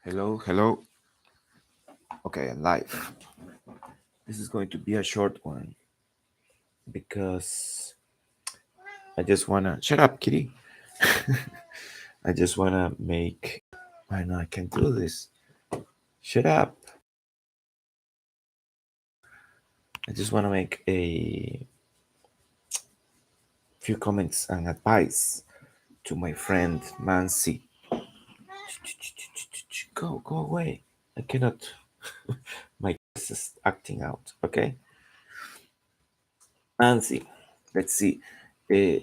Hello, hello. Okay, I'm live. This is going to be a short one because I just wanna shut up, kitty. I just wanna make. I know I can do this. Shut up. I just wanna make a few comments and advice to my friend Mansi. Go away. I cannot. My voice is acting out. Okay, Mansi. Let's see. Uh,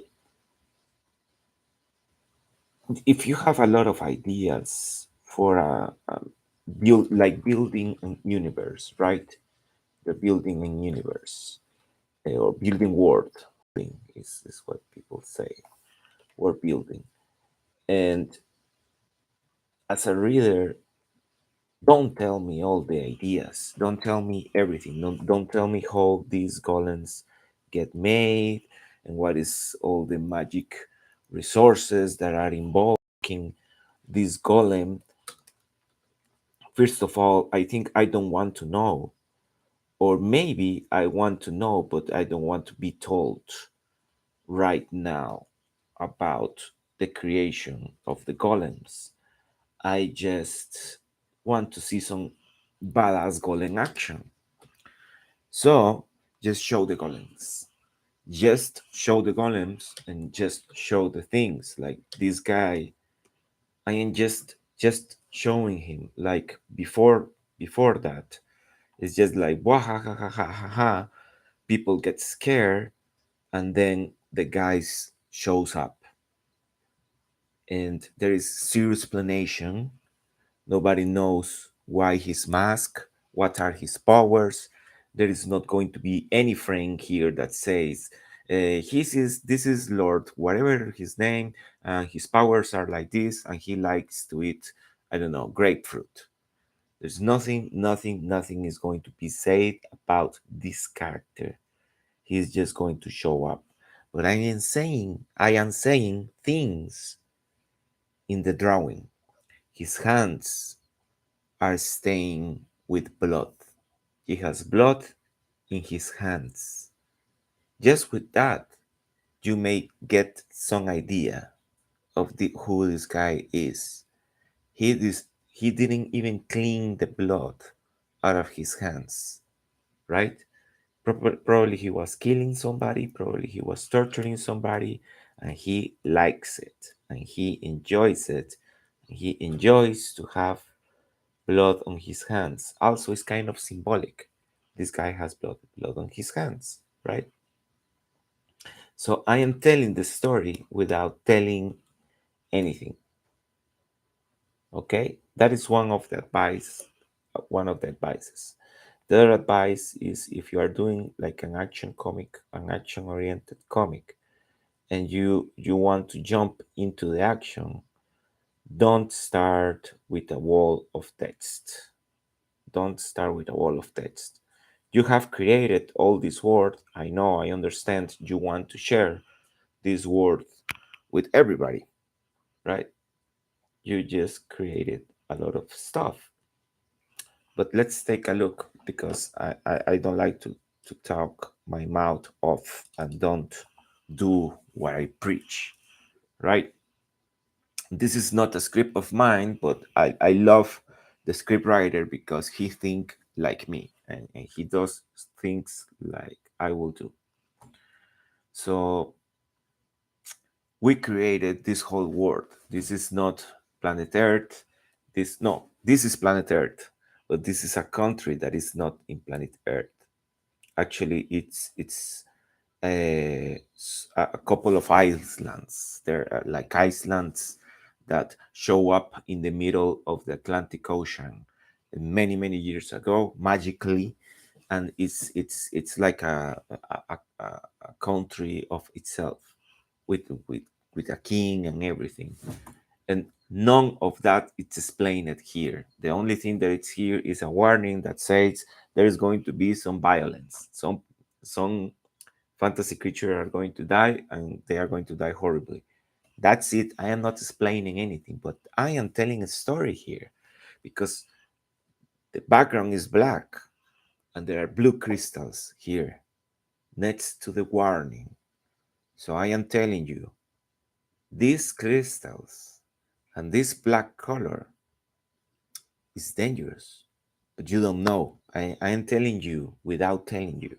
if you have a lot of ideas for a building a universe, right? The building a universe or building world is what people say. We're building, and as a reader, don't tell me all the ideas. Don't tell me everything. Don't tell me how these golems get made and what is all the magic resources that are involved in this golem. First of all, I think I don't want to know, or maybe I want to know, but I don't want to be told right now about the creation of the golems. I just want to see some badass golem action. So just show the golems. Just show the golems and just show the things. Like this guy, I am just showing him. Like before that, it's just like wah ha ha ha ha ha ha. People get scared, and then the guys shows up, and there is zero explanation. Nobody knows why his mask, what are his powers. There is not going to be any frame here that says this is Lord, whatever his name, his powers are like this, and he likes to eat, I don't know, grapefruit. There's nothing is going to be said about this character. He's just going to show up. But I am saying things in the drawing. His hands are stained with blood. He has blood in his hands. Just with that, you may get some idea of who this guy is. He didn't even clean the blood out of his hands, right? Probably he was killing somebody, probably he was torturing somebody, and he likes it and he enjoys it. He enjoys to have blood on his hands. Also, it's kind of symbolic. This guy has blood on his hands, right? So I am telling the story without telling anything. Okay, that is one of the advices. The other advice is if you are doing like an action comic, an action oriented comic, and you want to jump into the action, don't start with a wall of text. Don't start with a wall of text. You have created all this world. I know, I understand you want to share this world with everybody, right? You just created a lot of stuff. But let's take a look because I don't like to talk my mouth off and don't do what I preach, right? This is not a script of mine, but I love the script writer because he think like me and he does things like I will do. So we created this whole world. This is not planet Earth. This is planet Earth, but this is a country that is not in planet Earth. Actually, it's a couple of islands. There are like islands that show up in the middle of the Atlantic Ocean many years ago magically, and it's like a country of itself with with with a king and everything, and none of that is explained here. The only thing that it's here is a warning that says there is going to be some violence, some fantasy creatures are going to die and they are going to die horribly. That's it. I am not explaining anything, but I am telling a story here because the background is black and there are blue crystals here next to the warning. So I am telling you, these crystals and this black color is dangerous, but you don't know. I am telling you without telling you,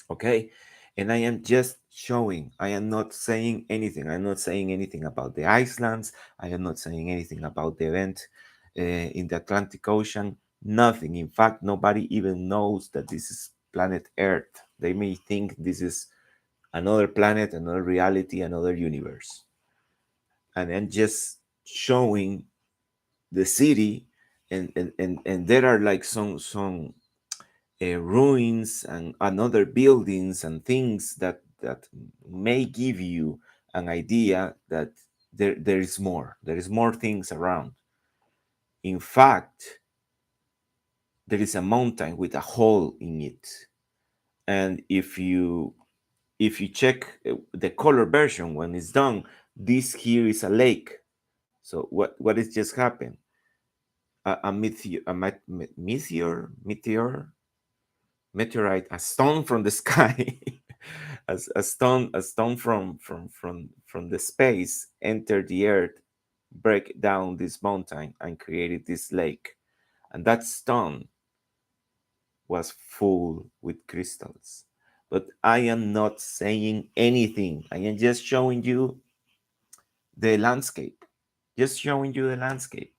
okay? And I am just showing, I am not saying anything. I'm not saying anything about the islands. I am not saying anything about the event in the Atlantic Ocean. Nothing. In fact, nobody even knows that this is planet Earth. They may think this is another planet, another reality, another universe. And I'm just showing the city, and there are like some ruins and other buildings and things that may give you an idea that there is more things around. In fact, there is a mountain with a hole in it, and if you check the color version when it's done, this here is a lake. So what has just happened? A meteor, meteorite, a stone from the sky, a stone from the space entered the earth, break down this mountain and created this lake, and that stone was full with crystals. But I am not saying anything. I am just showing you the landscape, just showing you the landscape.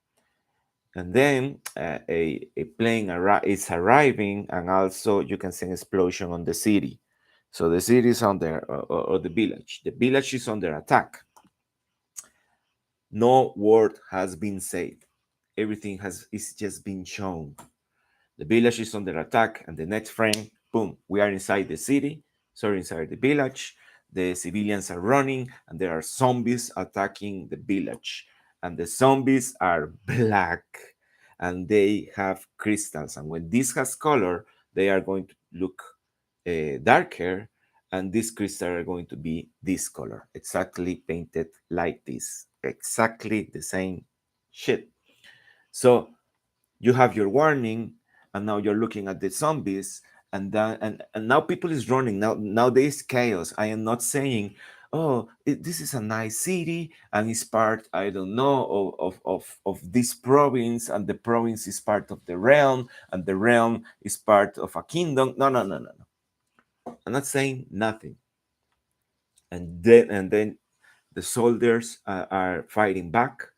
And then a plane is arriving, and also you can see an explosion on the city. So the city is under, or the village. The village is under attack. No word has been said. Everything has is just been shown. The village is under attack, and the next frame, boom, we are inside the city, sorry, inside the village. The civilians are running, and there are zombies attacking the village. And the zombies are black, and they have crystals. And when this has color, they are going to look darker, and these crystals are going to be this color, exactly painted like this, exactly the same shit. So you have your warning, and now you're looking at the zombies, and now people is running. Now there is chaos. I am not saying, oh, this is a nice city and it's part, I don't know, of this province, and the province is part of the realm, and the realm is part of a kingdom. No, no, no, no, no. I'm not saying nothing. And then the soldiers are fighting back,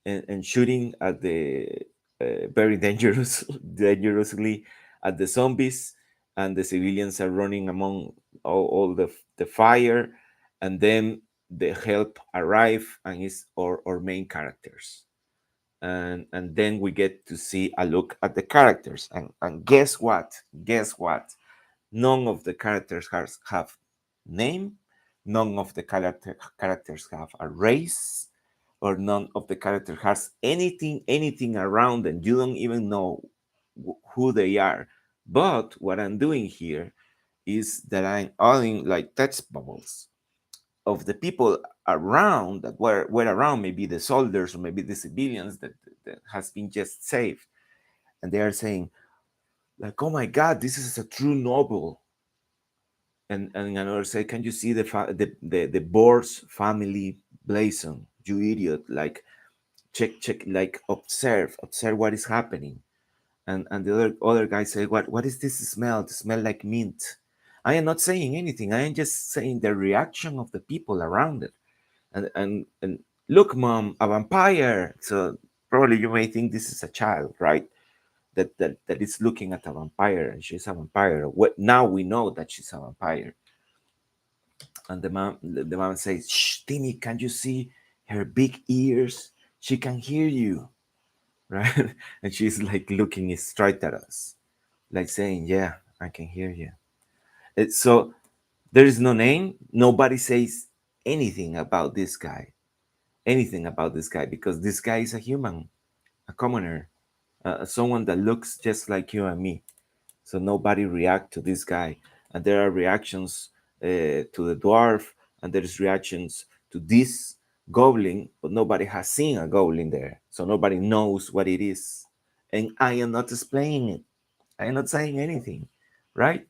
and shooting at the very dangerously at the zombies, and the civilians are running among all the fire, and then the help arrive, and is our main characters, and then we get to see a look at the characters, and guess what, none of the characters have name, none of the characters have a race, or none of the character has anything around them. You don't even know who they are. But what I'm doing here is that I'm adding like text bubbles of the people around, that were around, maybe the soldiers or maybe the civilians that has been just saved, and they are saying like, oh my god, this is a true novel. And another say, can you see the board's family blazon, you idiot, like check, like observe what is happening. And the other guy say, what is this smell? It smell like mint. I am not saying anything. I am just saying the reaction of the people around it. And look, mom, a vampire. So probably you may think this is a child, right? That is looking at a vampire, and she's a vampire. What, now we know that she's a vampire. And the mom says, shh, Timmy, can you see her big ears? She can hear you, right? And she's like looking straight at us, like saying, yeah, I can hear you. So there is no name. Nobody says anything about this guy, because this guy is a human, a commoner, someone that looks just like you and me. So nobody react to this guy, and there are reactions to the dwarf, and there's reactions to goblin, but nobody has seen a goblin there, so nobody knows what it is. And I am not explaining it. I am not saying anything, right?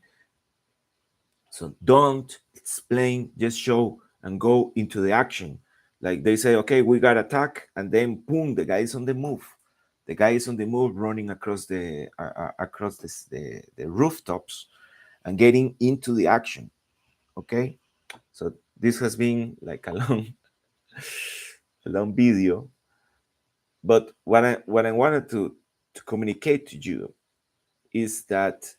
So don't explain, just show and go into the action. Like they say, okay, we got attack, and then boom, the guy is on the move. The guy is on the move, running across the rooftops and getting into the action. Okay, so this has been like a long video, but what I wanted to communicate to you is that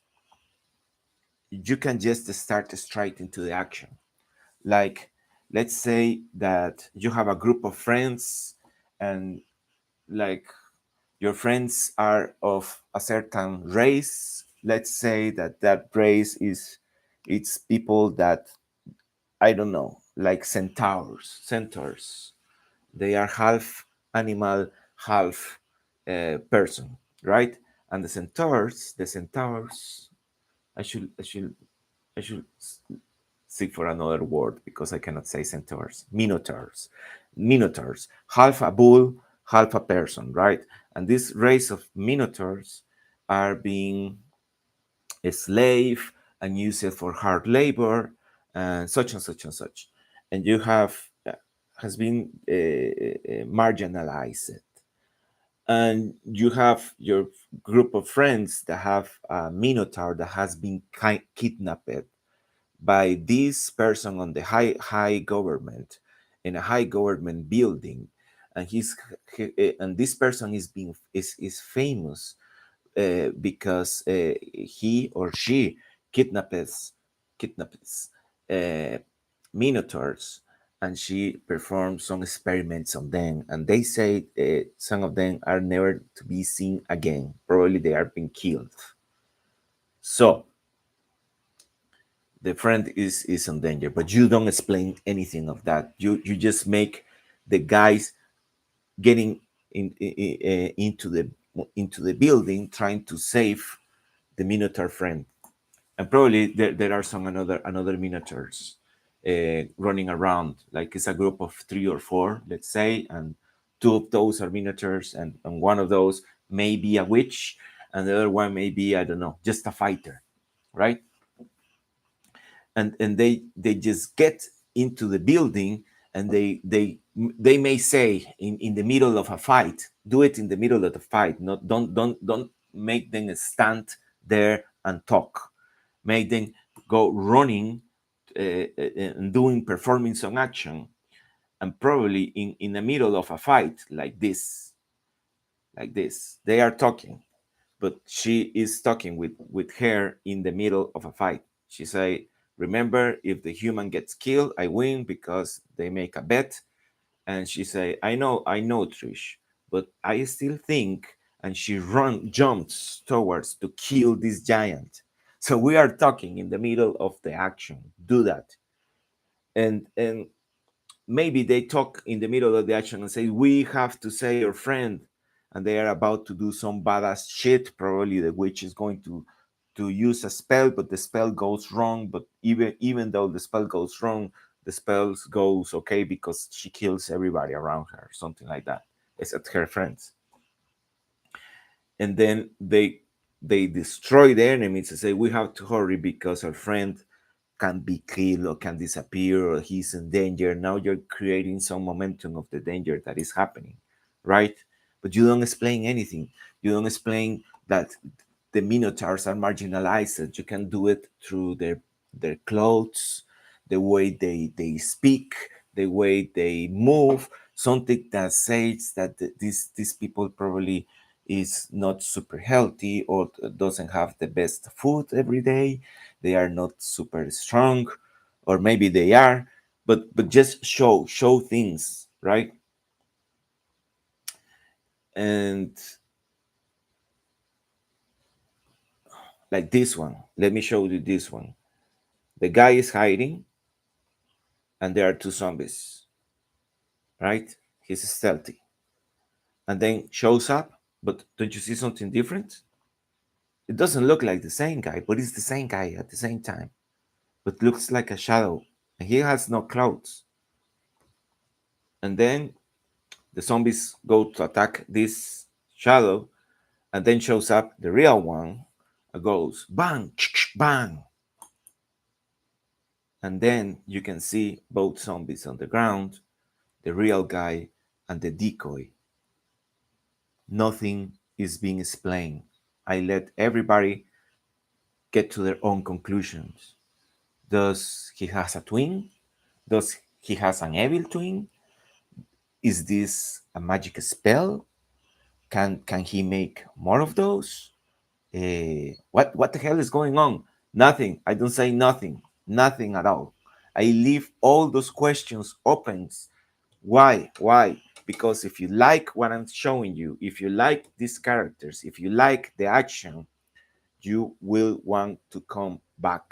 you can just start straight into the action. Like, let's say that you have a group of friends, and like your friends are of a certain race. Let's say that that race is, it's people that, I don't know, like centaurs. They are half animal, half person, right? And the centaurs, I should seek for another word because I cannot say centaurs. Minotaurs, half a bull, half a person, right? And this race of minotaurs are being a slave and use it for hard labor and such and such and such. And you have has been marginalized. And you have your group of friends that have a minotaur that has been kidnapped by this person on the high government, in a high government building, and and this person is famous because he or she kidnaps uh, minotaurs, and she performs some experiments on them, and they say some of them are never to be seen again. Probably they are being killed. So the friend is in danger, but you don't explain anything of that. You just make the guys getting into the building, trying to save the minotaur friend. And probably there are some another minotaurs running around. Like it's a group of 3 or 4, let's say, and 2 of those are minotaurs, and one of those may be a witch, and the other one may be, I don't know, just a fighter, right? And they just get into the building, and they may say in the middle of a fight, do it in the middle of the fight, not don't make them stand there and talk. Make them go running and doing performing some action, and probably in the middle of a fight like this they are talking, but she is talking with her in the middle of a fight. She say, remember, if the human gets killed, I win, because they make a bet. And she say, I know, Trish, but I still think. And she jumps towards to kill this giant. So we are talking in the middle of the action. Do that. And maybe they talk in the middle of the action and say, we have to say your friend, and they are about to do some badass shit. Probably the witch is going to use a spell, but the spell goes wrong. But even though the spell goes wrong, the spell goes okay because she kills everybody around her, something like that, except her friends. And then they destroy the enemies and say, we have to hurry because our friend can be killed or can disappear or he's in danger. Now you're creating some momentum of the danger that is happening, right? But you don't explain anything. You don't explain that the minotaurs are marginalized. You can do it through their clothes, the way they speak, the way they move, something that says that these people probably is not super healthy or doesn't have the best food every day. They are not super strong, or maybe they are, but just show things, right? And like this one, let me show you this one. The guy is hiding, and there are 2 zombies, right? He's stealthy, and then shows up. But don't you see something different? It doesn't look like the same guy, but it's the same guy at the same time, but looks like a shadow, and he has no clothes. And then the zombies go to attack this shadow, and then shows up the real one, and goes bang, bang, and then you can see both zombies on the ground, the real guy and the decoy. Nothing is being explained. I let everybody get to their own conclusions. Does he has a twin? Does he has an evil twin? Is this a magic spell? Can he make more of those? What the hell is going on? Nothing. I don't say nothing. Nothing at all. I leave all those questions open. Why? Why? Because if you like what I'm showing you, if you like these characters, if you like the action, you will want to come back.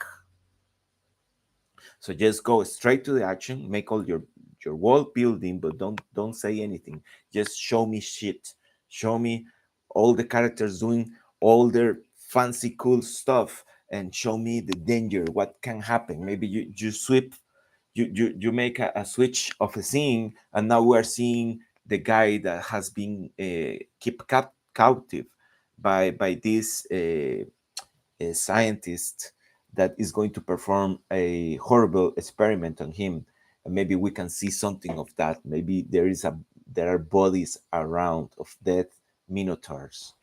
So just go straight to the action, make all your world building, but don't say anything. Just show me shit. Show me all the characters doing all their fancy cool stuff, and show me the danger, what can happen. Maybe you sweep, you make a switch of a scene, and now we're seeing the guy that has been kept captive by this a scientist that is going to perform a horrible experiment on him, and maybe we can see something of that. Maybe there are bodies around of dead minotaurs,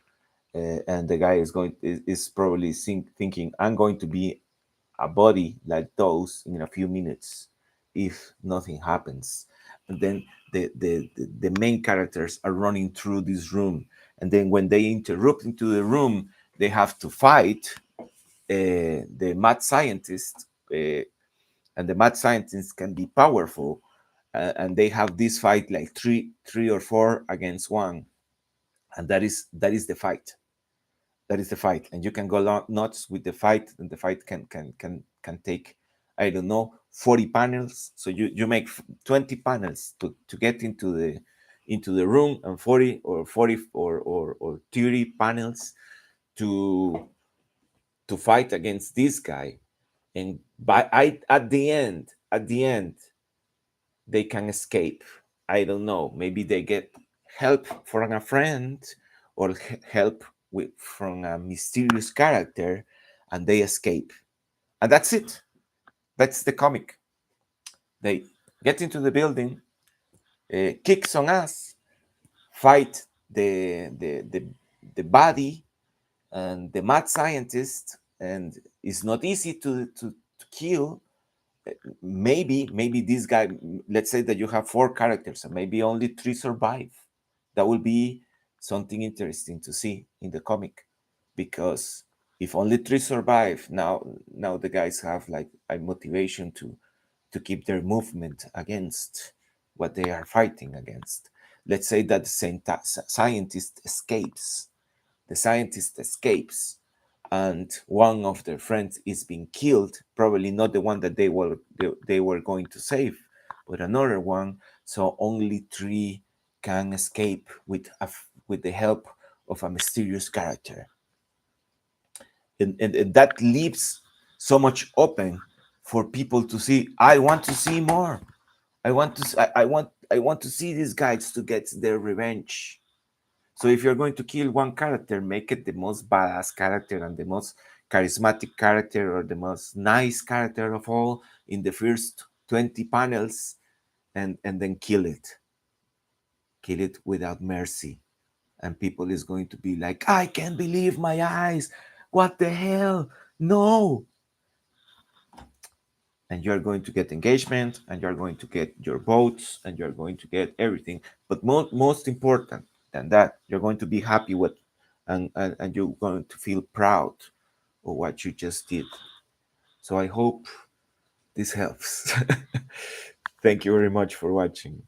and the guy is probably thinking, I'm going to be a body like those in a few minutes if nothing happens. And then the main characters are running through this room, and then when they interrupt into the room, they have to fight the mad scientist, and the mad scientists can be powerful, and they have this fight like three or four against one, and that is the fight. That is the fight, and you can go nuts with the fight, and the fight can take, I don't know, 40 panels. So you make 20 panels to get into the room, and 40 or 30 panels to fight against this guy. And at the end they can escape. I don't know, maybe they get help from a friend, or help from a mysterious character, and they escape, and that's it. That's the comic. They get into the building, kick some ass, fight the body and the mad scientist, and it's not easy to kill. Maybe this guy, let's say that you have four characters and maybe only three survive. That will be something interesting to see in the comic, because if only three survive, now the guys have like a motivation to keep their movement against what they are fighting against. Let's say that the scientist escapes. The scientist escapes, and one of their friends is being killed, probably not the one that they were going to save, but another one. So only three can escape with the help of a mysterious character, and that leaves so much open for people to see. I want to see more. I want to see these guys to get their revenge. So if you're going to kill one character, make it the most badass character and the most charismatic character, or the most nice character of all in the first 20 panels, and then kill it. Kill it without mercy. And people is going to be like, I can't believe my eyes. What the hell? No. And you're going to get engagement, and you're going to get your votes, and you're going to get everything. But most important than that, you're going to be happy with, and you're going to feel proud of what you just did. So I hope this helps. Thank you very much for watching.